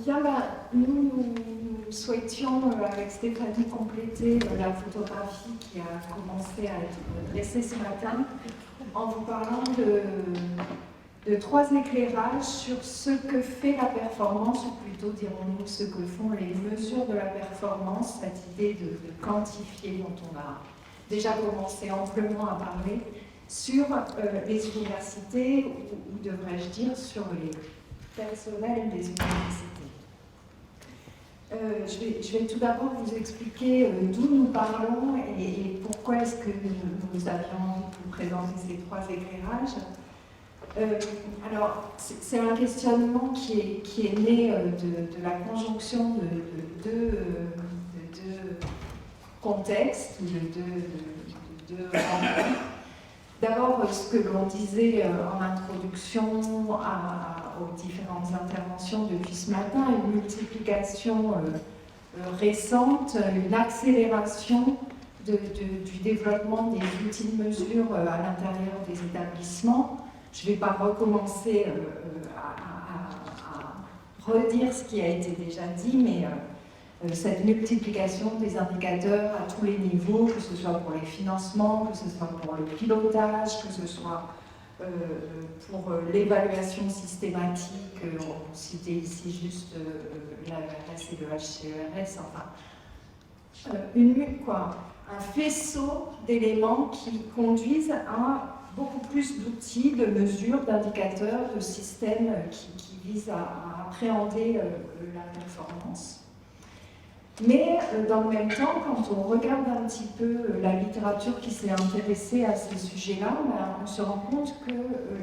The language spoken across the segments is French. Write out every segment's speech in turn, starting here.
Bien, nous souhaitions, avec Stéphanie, compléter la photographie qui a commencé à être dressée ce matin en vous parlant de trois éclairages sur ce que fait la performance, ou plutôt, dirons-nous, ce que font les mesures de la performance, cette idée de quantifier dont on a déjà commencé amplement à parler, sur les universités, ou devrais-je dire, sur les personnels des universités. Je vais tout d'abord vous expliquer d'où nous parlons et pourquoi est-ce que nous avions envie de vous présenter ces trois éclairages. Alors, c'est un questionnement qui est né de la conjonction de deux contextes, de deux rencontres. D'abord, ce que l'on disait en introduction aux différentes interventions depuis ce matin, une multiplication récente, une accélération du développement des outils de mesure à l'intérieur des établissements. Je ne vais pas recommencer à redire ce qui a été déjà dit, mais cette multiplication des indicateurs à tous les niveaux, que ce soit pour les financements, que ce soit pour le pilotage, que ce soit pour l'évaluation systématique, on citait ici juste la CEHCERS, enfin, un faisceau d'éléments qui conduisent à beaucoup plus d'outils, de mesures, d'indicateurs, de systèmes qui visent à appréhender la performance. Mais dans le même temps, quand on regarde un petit peu la littérature qui s'est intéressée à ces sujets-là, on se rend compte que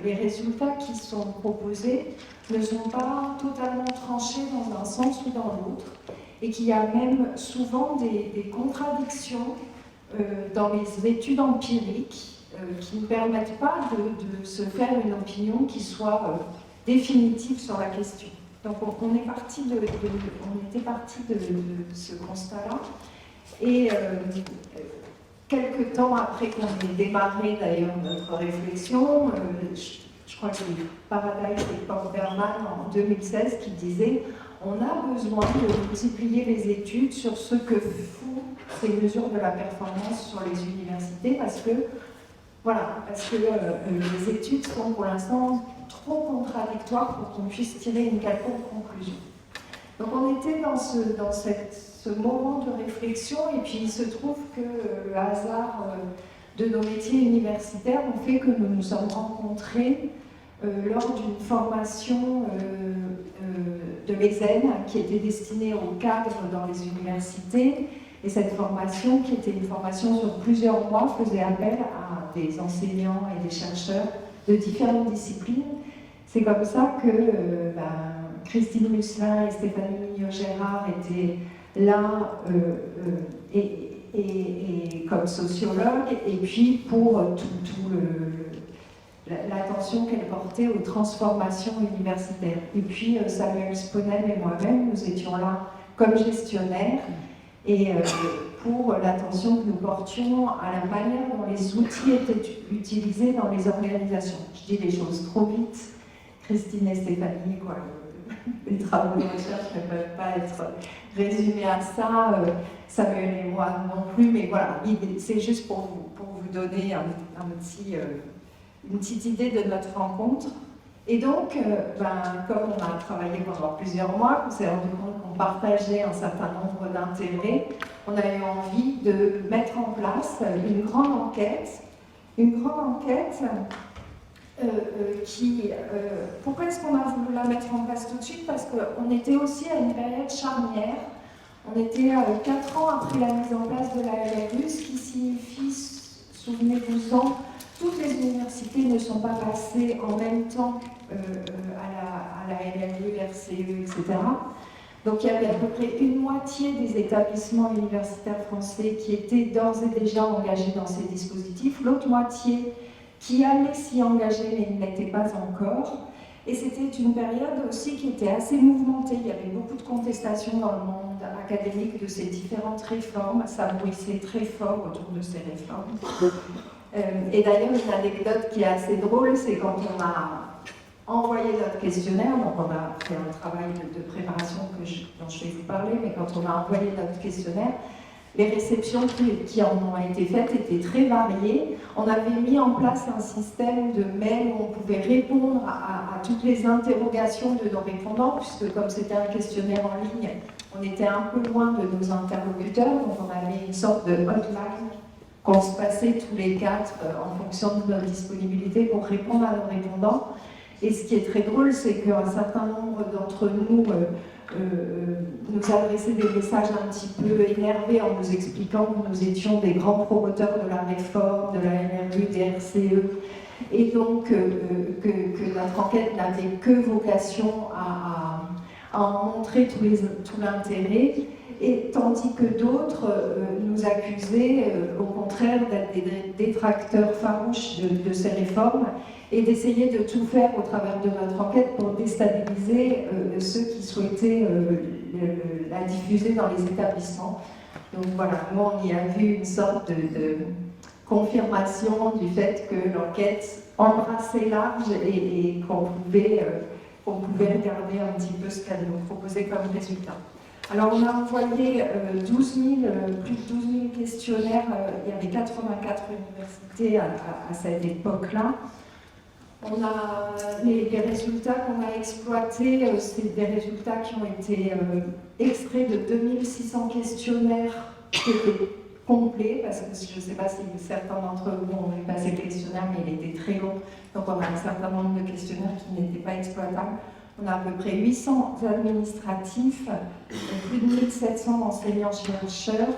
les résultats qui sont proposés ne sont pas totalement tranchés dans un sens ou dans l'autre, et qu'il y a même souvent des contradictions dans les études empiriques qui ne permettent pas de se faire une opinion qui soit définitive sur la question. Donc on était parti de ce constat-là, et quelques temps après qu'on ait démarré d'ailleurs notre réflexion, je crois que c'est Paradise et Paul-Berman en 2016 qui disait « On a besoin de multiplier les études sur ce que font ces mesures de la performance sur les universités parce que les études sont pour l'instant trop contradictoires pour qu'on puisse tirer une quelconque conclusion. » Donc on était dans ce moment de réflexion, et puis il se trouve que le hasard de nos métiers universitaires ont fait que nous nous sommes rencontrés lors d'une formation de l'ESN qui était destinée aux cadres dans les universités. Et cette formation, qui était une formation sur plusieurs mois, faisait appel à des enseignants et des chercheurs de différentes disciplines. C'est comme ça que Christine Musselin et Stéphanie Mignot-Gérard étaient là et comme sociologues, et puis pour l'attention qu'elle portait aux transformations universitaires. Et puis Samuel Sponel et moi-même, nous étions là comme gestionnaires, et pour l'attention que nous portions à la manière dont les outils étaient utilisés dans les organisations. Je dis les choses trop vite, Christine et Stéphanie, les travaux de recherche ne peuvent pas être résumés à ça, Samuel et moi non plus, mais voilà, c'est juste pour vous donner une petite idée de notre rencontre. Et donc, comme on a travaillé pendant plusieurs mois, on s'est rendu compte qu'on partageait un certain nombre d'intérêts, on a eu envie de mettre en place une grande enquête pourquoi est-ce qu'on a voulu la mettre en place tout de suite? Parce qu'on était aussi à une période charnière. On était 4 ans après la mise en place de la LRU, ce qui signifie, souvenez-vous-en, toutes les universités ne sont pas passées en même temps à la LRU, RCE, etc. Donc il y avait à peu près une moitié des établissements universitaires français qui étaient d'ores et déjà engagés dans ces dispositifs, l'autre moitié qui allait s'y engager mais ne l'était pas encore. Et c'était une période aussi qui était assez mouvementée. Il y avait beaucoup de contestations dans le monde académique de ces différentes réformes. Ça bruissait très fort autour de ces réformes. Et d'ailleurs, une anecdote qui est assez drôle, c'est quand on a envoyé notre questionnaire, donc on a fait un travail de préparation dont je vais vous parler, mais quand on a envoyé notre questionnaire, les réceptions qui en ont été faites étaient très variées. On avait mis en place un système de mail où on pouvait répondre à toutes les interrogations de nos répondants, puisque comme c'était un questionnaire en ligne, on était un peu loin de nos interlocuteurs, donc on avait une sorte de hotline qu'on se passait tous les 4 en fonction de notre disponibilité pour répondre à nos répondants. Et ce qui est très drôle, c'est qu'un certain nombre d'entre nous nous adressaient des messages un petit peu énervés en nous expliquant que nous étions des grands promoteurs de la réforme, de la NRU, des RCE, et donc que notre enquête n'avait que vocation à en montrer tout l'intérêt, et tandis que d'autres nous accusaient au contraire d'être des détracteurs farouches de ces réformes et d'essayer de tout faire au travers de notre enquête pour déstabiliser ceux qui souhaitaient la diffuser dans les établissements. Donc voilà, nous on y a vu une sorte de confirmation du fait que l'enquête embrassait large et qu'on pouvait regarder un petit peu ce qu'elle nous proposait comme résultat. Alors on a envoyé plus de 12 000 questionnaires, il y avait 84 universités à cette époque-là. On a les résultats qu'on a exploités, c'est des résultats qui ont été extraits de 2600 questionnaires qui étaient complets, parce que je ne sais pas si certains d'entre vous ont vu passer le questionnaire, mais il était très long, donc on a un certain nombre de questionnaires qui n'étaient pas exploitables. On a à peu près 800 administratifs, plus de 1700 enseignants-chercheurs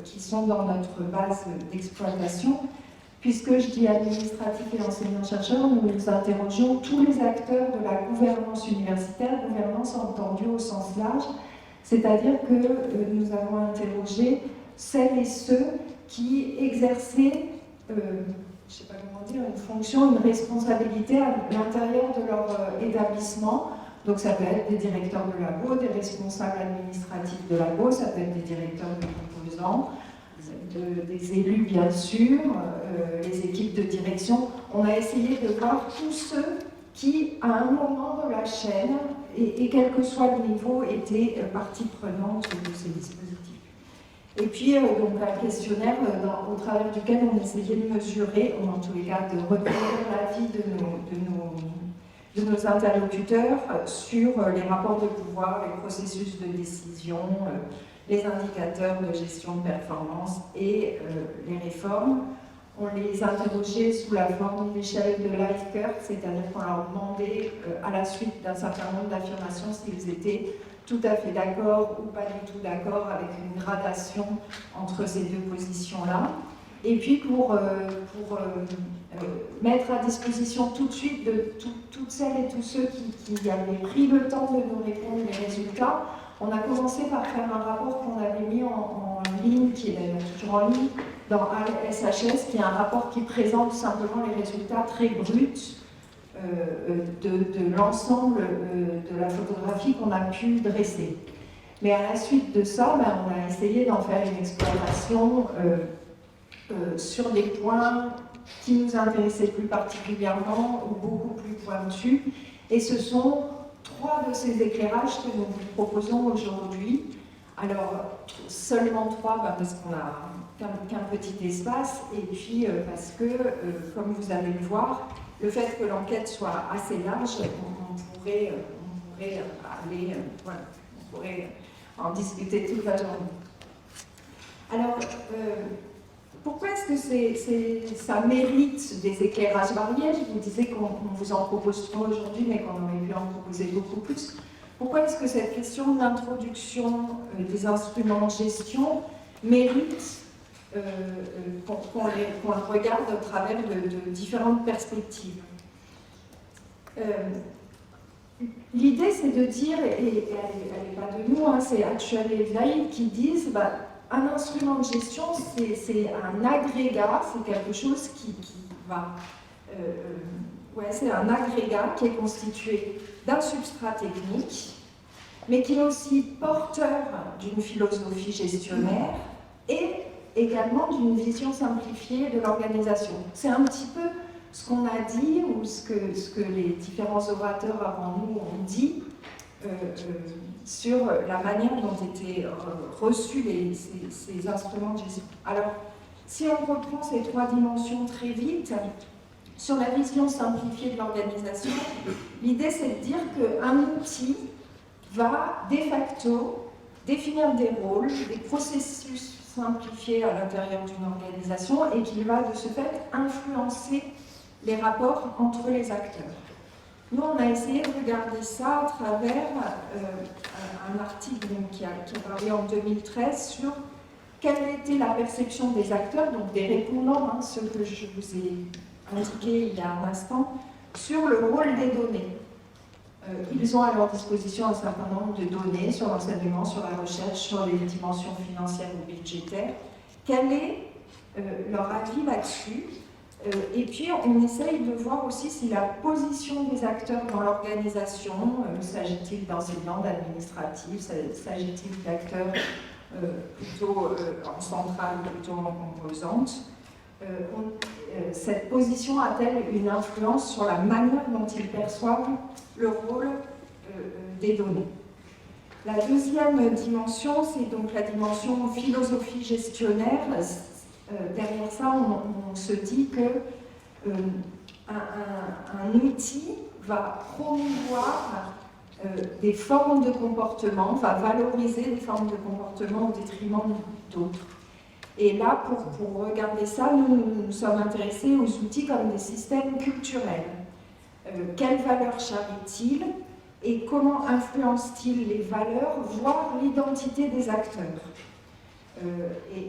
qui sont dans notre base d'exploitation. Puisque je dis administratif et enseignants-chercheurs, nous interrogeons tous les acteurs de la gouvernance universitaire, gouvernance entendue au sens large, c'est-à-dire que nous avons interrogé celles et ceux qui exerçaient, je ne sais pas comment dire, une fonction, une responsabilité à l'intérieur de leur établissement. Donc ça peut être des directeurs de labo, des responsables administratifs de labo, ça peut être des directeurs de composants, des élus bien sûr, les équipes de direction. On a essayé de voir tous ceux qui, à un moment de la chaîne, et quel que soit le niveau, étaient partie prenante de ces dispositifs. Et puis, donc, un questionnaire au travers duquel on essayait de mesurer, ou en tous les cas de recueillir l'avis de nos interlocuteurs sur les rapports de pouvoir, les processus de décision, les indicateurs de gestion de performance et les réformes. On les interrogeait sous la forme d'échelle de Likert, c'est-à-dire qu'on leur demandait, à la suite d'un certain nombre d'affirmations, s'ils étaient tout à fait d'accord ou pas du tout d'accord, avec une gradation entre ces deux positions-là. Et puis pour mettre à disposition tout de suite de toutes celles et tous ceux qui avaient pris le temps de nous répondre les résultats, on a commencé par faire un rapport qu'on avait mis en ligne, qui est d'ailleurs toujours en ligne, dans SHS, qui est un rapport qui présente simplement les résultats très bruts de l'ensemble de la photographie qu'on a pu dresser. Mais à la suite de ça, on a essayé d'en faire une exploration sur des points qui nous intéressaient plus particulièrement ou beaucoup plus pointus. Et ce sont 3 de ces éclairages que nous vous proposons aujourd'hui. Alors, seulement 3, parce qu'on a qu'un petit espace, et puis parce que, comme vous allez le voir, le fait que l'enquête soit assez large, on pourrait aller, voilà, on pourrait en discuter toute la journée. Alors, pourquoi est-ce que ça mérite des éclairages variés? Je vous disais qu'on vous en propose 3 aujourd'hui, mais qu'on aurait pu en proposer beaucoup plus. Pourquoi est-ce que cette question d'introduction des instruments de gestion mérite qu'on le regarde au travers de différentes perspectives? L'idée, c'est de dire, et elle n'est pas de nous, hein, c'est Actuel et Vlaïd qui disent un instrument de gestion, c'est un agrégat, c'est quelque chose qui va... c'est un agrégat qui est constitué d'un substrat technique, mais qui est aussi porteur d'une philosophie gestionnaire et également d'une vision simplifiée de l'organisation. C'est un petit peu ce qu'on a dit ou ce que les différents orateurs avant nous ont dit sur la manière dont étaient reçus ces instruments de gestion. Alors, si on reprend ces trois dimensions très vite, sur la vision simplifiée de l'organisation, l'idée c'est de dire qu'un outil va de facto définir des rôles, des processus simplifiés à l'intérieur d'une organisation et qu'il va de ce fait influencer les rapports entre les acteurs. Nous, on a essayé de regarder ça à travers un article qui a paru en 2013 sur quelle était la perception des acteurs, donc des répondants, hein, ceux que je vous ai indiqués il y a un instant, sur le rôle des données. Ils ont à leur disposition un certain nombre de données sur l'enseignement, sur la recherche, sur les dimensions financières ou budgétaires. Quel est leur avis là-dessus? Et puis on essaye de voir aussi si la position des acteurs dans l'organisation, s'agit-il d'enseignants, d'administratifs, s'agit-il d'acteurs plutôt en centrale, plutôt en composante, cette position a-t-elle une influence sur la manière dont ils perçoivent le rôle des données? La deuxième dimension, c'est donc la dimension philosophie gestionnaire. Derrière ça, on se dit que un outil va promouvoir des formes de comportement, va valoriser des formes de comportement au détriment d'autres. Et là, pour regarder ça, nous sommes intéressés aux outils comme des systèmes culturels. Quelles valeurs charrient-ils et comment influencent-ils les valeurs, voire l'identité des acteurs?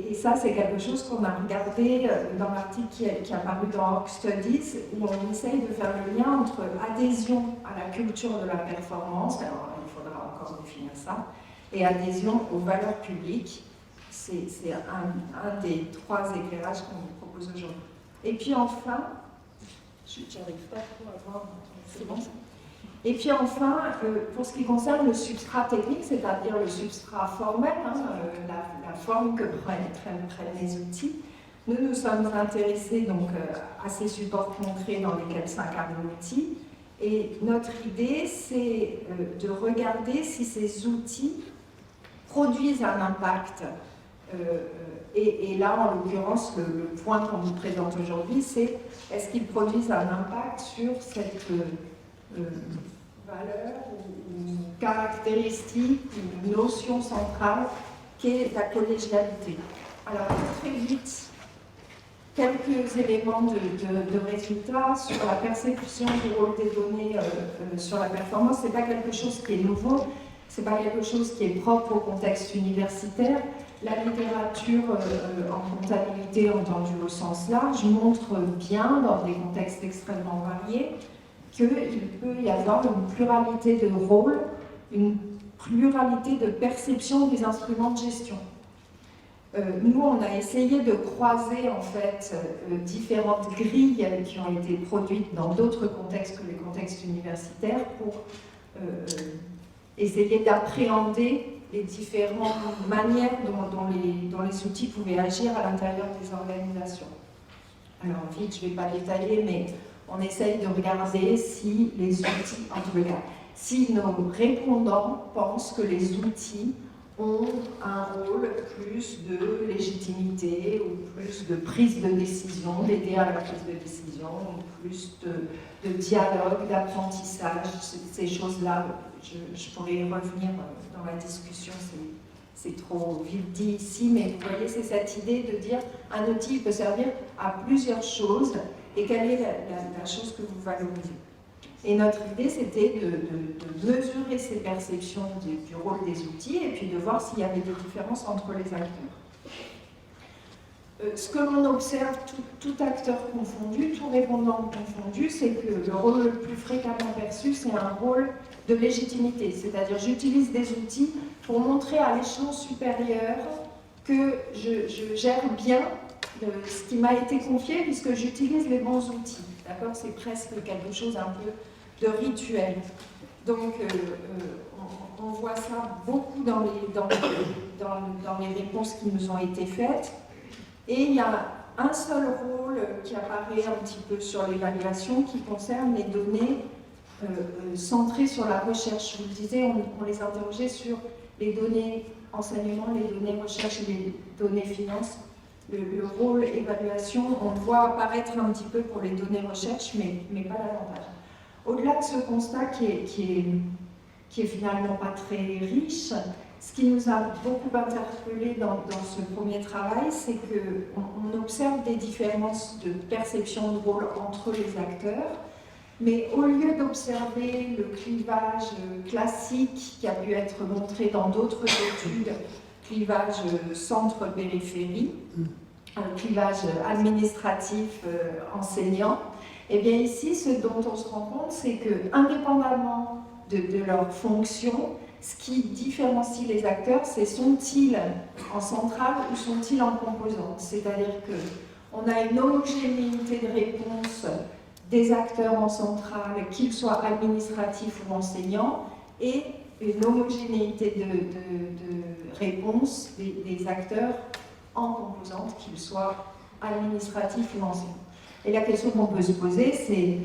Et ça, c'est quelque chose qu'on a regardé dans l'article qui a paru dans Org Studies, où on essaye de faire le lien entre adhésion à la culture de la performance, alors il faudra encore définir ça, et adhésion aux valeurs publiques. C'est un des trois éclairages qu'on vous propose aujourd'hui. Et puis enfin, j'arrive pas trop à voir, c'est bon. Et puis enfin, pour ce qui concerne le substrat technique, c'est-à-dire le substrat formel, hein, la forme que prennent les outils, nous nous sommes intéressés donc à ces supports concrets dans lesquels s'incarne l'outil. Et notre idée, c'est de regarder si ces outils produisent un impact. Et là, en l'occurrence, le point qu'on vous présente aujourd'hui, c'est est-ce qu'ils produisent un impact sur cette valeur ou caractéristique ou notion centrale qu'est la collégialité. Alors, très vite, quelques éléments de résultats sur la perception du rôle des données sur la performance. Ce n'est pas quelque chose qui est nouveau, ce n'est pas quelque chose qui est propre au contexte universitaire. La littérature en comptabilité, entendue au sens large, montre bien, dans des contextes extrêmement variés, qu'il peut y avoir une pluralité de rôles, une pluralité de perception des instruments de gestion. Nous, on a essayé de croiser en fait différentes grilles qui ont été produites dans d'autres contextes que les contextes universitaires pour essayer d'appréhender les différentes manières dont les outils pouvaient agir à l'intérieur des organisations. Alors vite, je ne vais pas détailler, mais on essaye de regarder si les outils, en tout cas, si nos répondants pensent que les outils ont un rôle plus de légitimité ou plus de prise de décision, d'aider à la prise de décision, ou plus de dialogue, d'apprentissage, ces choses-là. Je pourrais y revenir dans la discussion, c'est trop vite dit ici, mais vous voyez, c'est cette idée de dire un outil peut servir à plusieurs choses et quelle est la chose que vous valorisez. Et notre idée, c'était de mesurer ces perceptions du rôle des outils et puis de voir s'il y avait des différences entre les acteurs. Ce que l'on observe, tout acteur confondu, tout répondant confondu, c'est que le rôle le plus fréquemment perçu, c'est un rôle de légitimité. C'est-à-dire, j'utilise des outils pour montrer à l'échelon supérieur que je gère bien ce qui m'a été confié puisque j'utilise les bons outils. D'accord ? C'est presque quelque chose un peu de rituel. Donc, on voit ça beaucoup dans les réponses qui nous ont été faites. Et il y a un seul rôle qui apparaît un petit peu sur l'évaluation qui concerne les données centrées sur la recherche. Je vous le disais, on les interrogeait sur les données enseignement, les données recherche et les données finance. Le rôle évaluation, on le voit apparaître un petit peu pour les données recherche, mais pas davantage. Au-delà de ce constat qui est finalement pas très riche, ce qui nous a beaucoup interpellé dans ce premier travail, c'est qu'on observe des différences de perception de rôle entre les acteurs, mais au lieu d'observer le clivage classique qui a pu être montré dans d'autres études, clivage centre-périphérie, clivage administratif enseignant, et bien ici, ce dont on se rend compte, c'est que, indépendamment de leur fonction, ce qui différencie les acteurs, c'est sont-ils en centrale ou sont-ils en composante. C'est-à-dire qu'on a une homogénéité de réponse des acteurs en centrale, qu'ils soient administratifs ou enseignants, et une homogénéité de réponse des acteurs en composante, qu'ils soient administratifs ou enseignants. Et la question qu'on peut se poser, c'est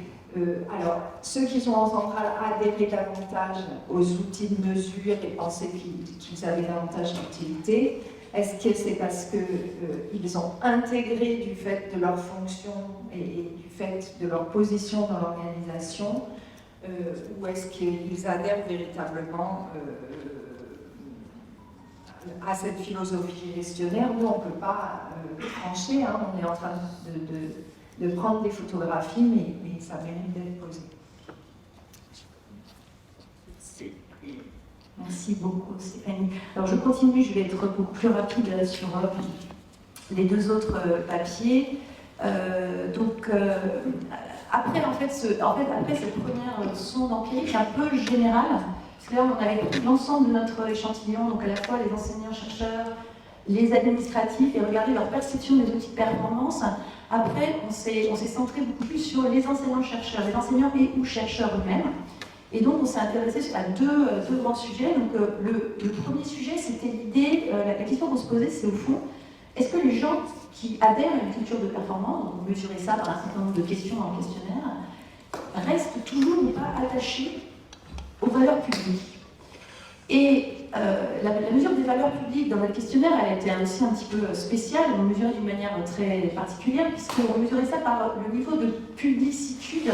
alors, ceux qui sont en centrale adhéraient davantage aux outils de mesure et pensaient qu'ils avaient davantage d'utilité. Est-ce que c'est parce qu'ils ont intégré du fait de leur fonction et du fait de leur position dans l'organisation, ou est-ce qu'ils adhèrent véritablement à cette philosophie gestionnaire? Nous, on ne peut pas trancher, hein, on est en train de prendre des photographies, mais ça mérite d'être posé. Merci beaucoup, Stéphanie. Alors, je continue, je vais être beaucoup plus rapide sur les deux autres papiers. Après, après cette première sonde empirique un peu générale, parce que là, on avait pris l'ensemble de notre échantillon, donc à la fois les enseignants-chercheurs, les administratifs, et regarder leur perception des outils de performance. Après, on s'est centré beaucoup plus sur les enseignants-chercheurs, les enseignants et ou chercheurs eux-mêmes. Et donc, on s'est intéressé à deux grands sujets. Donc, le premier sujet, c'était l'idée, la question qu'on se posait, c'est au fond, est-ce que les gens qui adhèrent à une culture de performance, donc on mesurait ça par un certain nombre de questions dans le questionnaire, restent toujours ou pas attachés aux valeurs publiques? Et la mesure des valeurs publiques dans notre questionnaire, elle a été aussi un petit peu spéciale, on mesurait d'une manière très particulière, puisqu'on mesurait ça par le niveau de publicitude,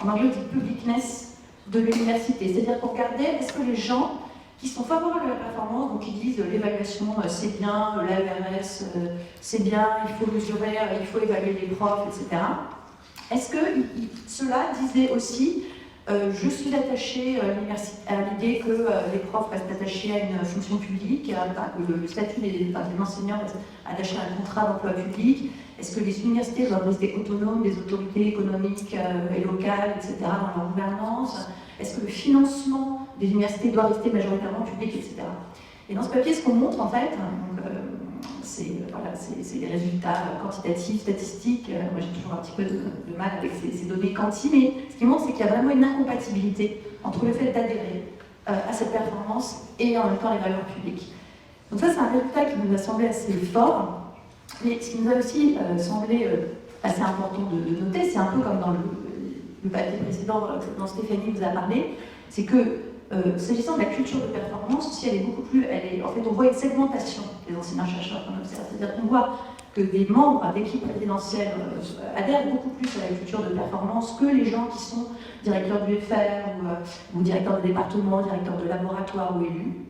en anglais dit publicness, de l'université. C'est-à-dire qu'on regardait, est-ce que les gens qui sont favorables à la performance, donc qui disent l'évaluation c'est bien, l'AERS c'est bien, il faut mesurer, il faut évaluer les profs, etc. Est-ce que ceux-là disaient aussi je suis attaché à l'idée que les profs restent attachés à une fonction publique, que le statut des enseignants reste attaché à un contrat d'emploi public? Est-ce que les universités doivent rester autonomes des autorités économiques et locales, etc., dans leur gouvernance? Est-ce que le financement des universités doit rester majoritairement public, etc. Et dans ce papier, ce qu'on montre, en fait, c'est les résultats quantitatifs, statistiques. Moi, j'ai toujours un petit peu de mal avec ces données quanti, mais ce qui montre, c'est qu'il y a vraiment une incompatibilité entre le fait d'adhérer à cette performance et en même temps les valeurs publiques. Donc ça, c'est un résultat qui nous a semblé assez fort, mais ce qui nous a aussi semblé assez important de noter, c'est un peu comme dans le papier précédent dont Stéphanie vous a parlé, c'est que s'agissant de la culture de performance, aussi, en fait, on voit une segmentation des enseignants-chercheurs qu'on observe. C'est-à-dire qu'on voit que des membres d'équipe présidentielle adhèrent beaucoup plus à la culture de performance que les gens qui sont directeurs du FR ou directeurs de département, directeurs de laboratoire ou élus.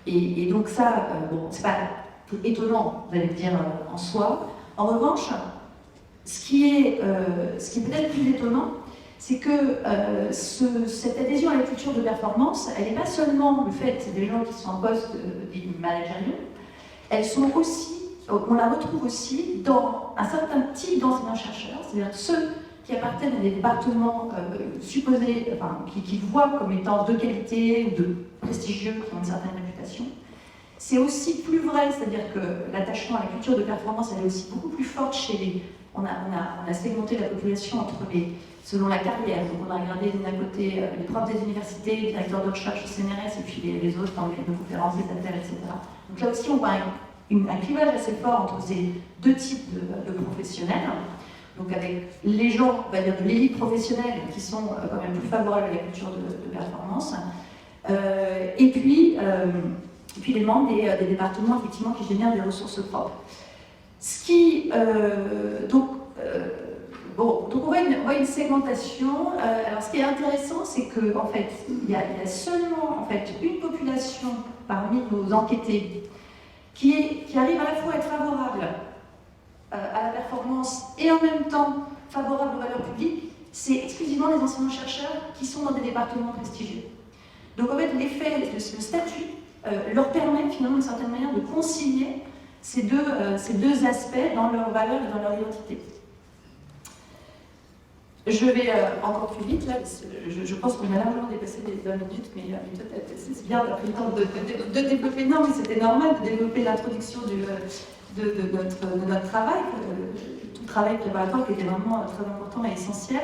Et donc ça, bon, c'est pas étonnant, vous allez me dire, en soi. En revanche, ce qui est peut-être plus étonnant, c'est que cette adhésion à la culture de performance, elle n'est pas seulement le fait des gens qui sont en poste managériaux, elles sont aussi, on la retrouve aussi dans un certain type d'enseignants-chercheurs, c'est-à-dire ceux qui appartiennent à des départements supposés, enfin, qui voient comme étant de qualité ou de prestigieux, qui ont une certaine réputation. C'est aussi plus vrai, c'est-à-dire que l'attachement à la culture de performance, elle est aussi beaucoup plus forte chez les... On a segmenté la population selon la carrière. Donc on a regardé d'un côté les profs des universités, les directeurs de recherche au CNRS, et puis les autres dans les conférences, les affaires, etc. Donc là aussi, on voit un clivage assez fort entre ces deux types de professionnels. Donc avec les gens, on va dire de l'élite professionnelle, qui sont quand même plus favorables à la culture de performance, et puis les membres des départements effectivement qui génèrent des ressources propres. Ce qui donc on voit une segmentation. Alors ce qui est intéressant, c'est que en fait il y a seulement en fait une population parmi nos enquêtés qui arrive à la fois à être favorable à la performance et en même temps favorable aux valeurs publiques, c'est exclusivement les enseignants-chercheurs qui sont dans des départements prestigieux. Donc en fait, l'effet, le statut leur permet finalement d'une certaine manière de concilier ces deux aspects dans leurs valeurs et dans leur identité. Je vais encore plus vite, là, je pense qu'on a largement dépassé les 20 minutes, mais c'est bien d'avoir pris le temps de développer. Non, mais c'était normal de développer l'introduction de notre travail, tout le travail préparatoire qui était vraiment très important et essentiel.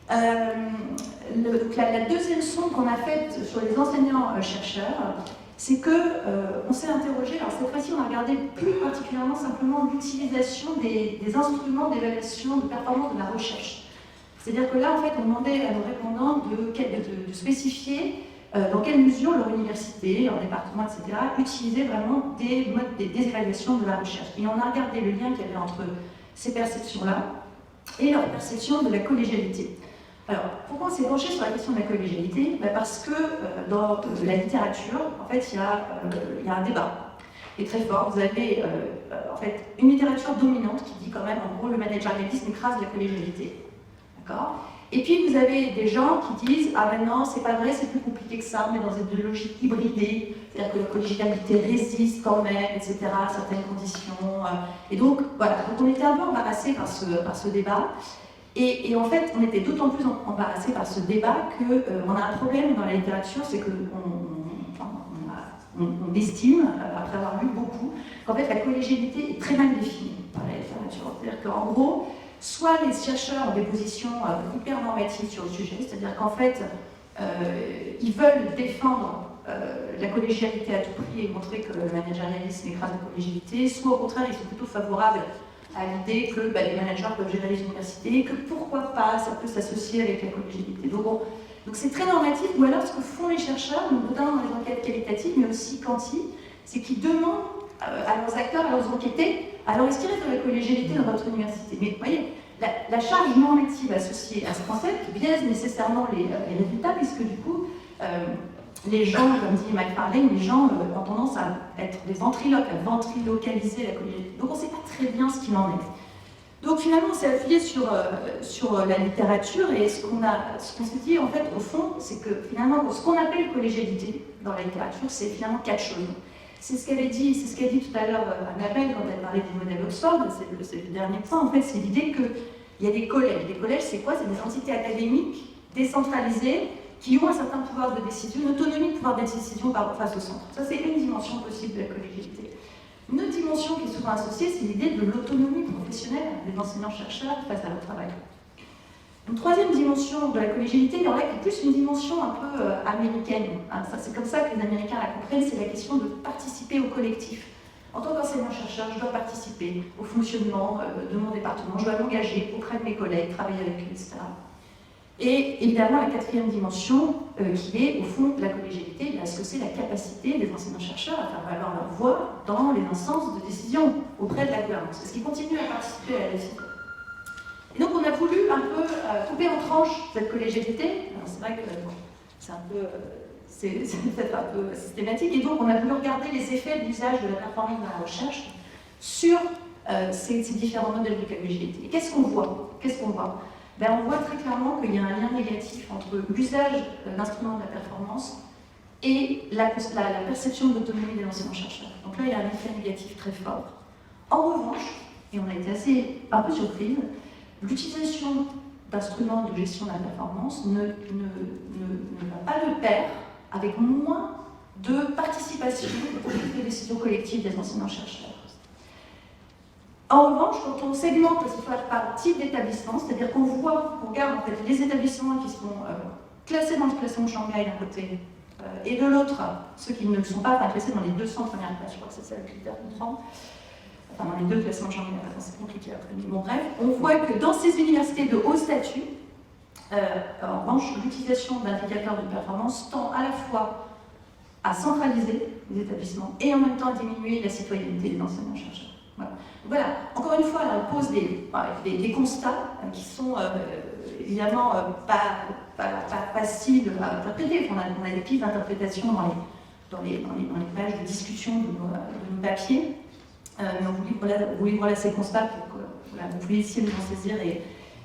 Donc la deuxième sonde qu'on a faite sur les enseignants-chercheurs, c'est qu'on s'est interrogé, alors cette fois-ci on a regardé plus particulièrement simplement l'utilisation des instruments d'évaluation de performance de la recherche. C'est-à-dire que là, en fait, on demandait à nos répondants de spécifier dans quelle mesure leur université, leur département, etc., utilisait vraiment des modes des évaluations de la recherche. Et on a regardé le lien qu'il y avait entre ces perceptions-là et leur perception de la collégialité. Alors, pourquoi on s'est penché sur la question de la collégialité? Parce que dans la littérature, en fait, il y a un débat qui est très fort. Vous avez en fait une littérature dominante qui dit quand même, en gros, le managérialisme écrase la collégialité. Et puis vous avez des gens qui disent « Ah ben non, c'est pas vrai, c'est plus compliqué que ça, mais dans une logique hybridée, c'est-à-dire que la collégialité résiste quand même, etc., à certaines conditions. » Et donc, voilà, donc on était un peu embarrassés par ce débat. Et en fait, on était d'autant plus embarrassés par ce débat qu'on a un problème dans la littérature, c'est qu'on estime, après avoir lu beaucoup, qu'en fait la collégialité est très mal définie par la littérature. C'est-à-dire qu'en gros, soit les chercheurs ont des positions hyper normatives sur le sujet, c'est-à-dire qu'en fait, ils veulent défendre la collégialité à tout prix et montrer que le managérialisme écrase la collégialité, soit au contraire, ils sont plutôt favorables à l'idée que les managers peuvent gérer les universités, que pourquoi pas, ça peut s'associer avec la collégialité. Donc c'est très normatif, ou alors ce que font les chercheurs, notamment dans les enquêtes qualitatives, mais aussi quanti, c'est qu'ils demandent à leurs acteurs, à leurs enquêtés, alors est-ce qu'il reste de la collégialité dans votre université? Mais vous voyez, la charge normative associée à ce concept biaise nécessairement les résultats, puisque du coup, les gens, comme dit McFarlane, les gens ont tendance à être des ventriloques, à ventrilocaliser la collégialité. Donc on ne sait pas très bien ce qu'il en est. Donc finalement, on s'est appuyé sur la littérature, et ce qu'on s'est dit, en fait, au fond, c'est que finalement, ce qu'on appelle collégialité dans la littérature, c'est finalement 4 choses. C'est ce qu'a dit tout à l'heure Annabelle quand elle parlait du modèle Oxford, c'est le dernier point, en fait, c'est l'idée qu'il y a des collèges. Des collèges, c'est quoi? C'est des entités académiques décentralisées qui ont un certain pouvoir de décision, une autonomie de pouvoir de décision face au centre. Ça, c'est une dimension possible de la collégialité. Une autre dimension qui est souvent associée, c'est l'idée de l'autonomie professionnelle des enseignants-chercheurs face à leur travail. Une troisième dimension de la collégialité, il y en a qui est plus une dimension un peu américaine. C'est comme ça que les Américains la comprennent, c'est la question de participer au collectif. En tant qu'enseignant-chercheur, je dois participer au fonctionnement de mon département, je dois m'engager auprès de mes collègues, travailler avec eux, etc. Et évidemment, la quatrième dimension, qui est au fond la collégialité, parce que c'est la capacité des enseignants-chercheurs à faire valoir leur voix dans les instances de décision auprès de la gouvernance. Est-ce qu'ils continuent à participer à la décision? Et donc on a voulu un peu couper en tranches cette collégialité. C'est vrai que c'est peut-être un peu systématique, et donc on a voulu regarder les effets de l'usage de la performance de la recherche sur ces différents modèles de collégialité. Et qu'est-ce qu'on voit? On voit très clairement qu'il y a un lien négatif entre l'usage d'instruments de la performance et la perception d'autonomie des enseignants-chercheurs. Donc là, il y a un effet négatif très fort. En revanche, et on a été un peu surprise, l'utilisation d'instruments de gestion de la performance ne va pas de pair avec moins de participation aux décisions collectives des enseignants-chercheurs. En revanche, quand on segmente par type d'établissement, c'est-à-dire qu'on regarde en fait, les établissements qui sont classés dans le classement de Shanghai d'un côté et de l'autre, ceux qui ne sont pas classés dans les 200 premières places, je crois que c'est ça le critère comprend, enfin dans les 2 classements de championnat, c'est compliqué après, mais bon bref, on voit que dans ces universités de haut statut, en revanche, l'utilisation d'indicateurs de performance tend à la fois à centraliser les établissements et en même temps à diminuer la citoyenneté des enseignants-chercheurs. Voilà. Encore une fois, là, on pose des constats qui sont évidemment pas faciles à interpréter. On a des pistes d'interprétation dans les pages de discussion de nos papiers. Mais on vous livre là ces constats pour que vous puissiez vous en saisir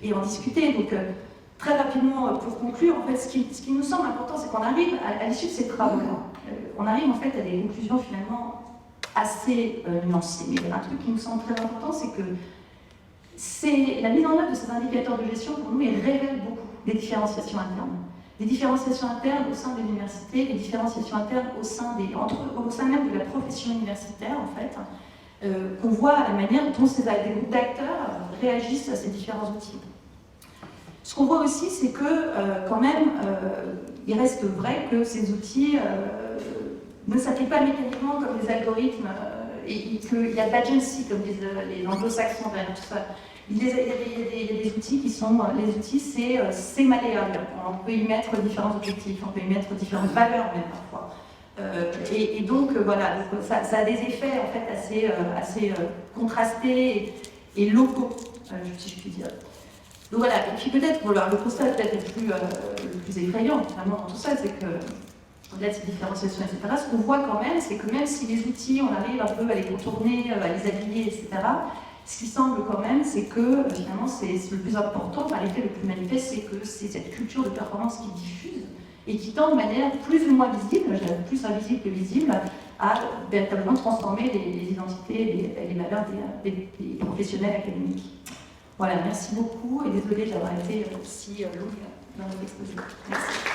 et en discuter. Donc, très rapidement, pour conclure, en fait, ce qui nous semble important, c'est qu'on arrive à l'issue de ces travaux-là, on arrive en fait à des conclusions finalement assez nuancées. Mais un truc qui nous semble très important, c'est que la mise en œuvre de ces indicateurs de gestion, pour nous, ils révèlent beaucoup des différenciations internes. Des différenciations internes au sein de l'université, des différenciations internes au sein même de la profession universitaire, en fait, qu'on voit à la manière dont des groupes d'acteurs réagissent à ces différents outils. Ce qu'on voit aussi, c'est que, quand même, il reste vrai que ces outils ne s'appliquent pas mécaniquement comme des algorithmes et qu'il y a de l'agency, comme disent les anglo-saxons, tout ça. Il y a des outils qui sont... Les outils, c'est malléable. On peut y mettre différents objectifs, on peut y mettre différentes valeurs même parfois. Et donc, voilà, donc, ça a des effets en fait assez contrastés et locaux, si je puis dire. Donc voilà, et puis peut-être, le constat peut-être le plus effrayant finalement dans tout ça, c'est que, au-delà de ces différenciations, etc., ce qu'on voit quand même, c'est que même si les outils, on arrive un peu à les contourner, à les habiller, etc., ce qui semble quand même, c'est que finalement, c'est le plus important, l'effet le plus manifeste, c'est que c'est cette culture de performance qui diffuse et qui tend de manière plus ou moins visible, je dirais plus invisible que visible, à véritablement transformer les identités et les valeurs des professionnels académiques. Voilà, merci beaucoup et désolée d'avoir été si longue dans votre exposition. Merci.